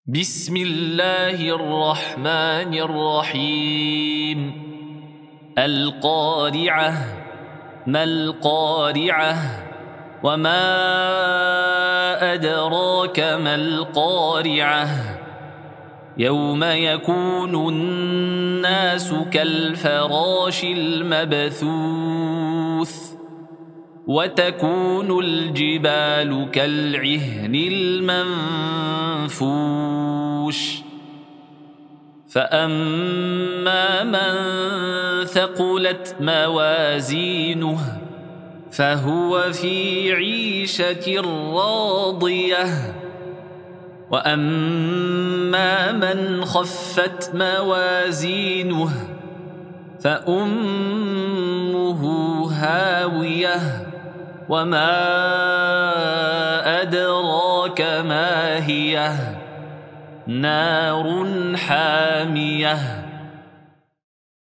بسم الله الرحمن الرحيم. القارعة. ما القارعة؟ وما أدراك ما القارعة؟ يوم يكون الناس كالفراش المبثوث وتكون الجبال كالعهن المنفوش فأما من ثقلت موازينه فهو في عيشة راضية وأما من خفت موازينه فأمه هاوية وما أدراك ما هي نار حامية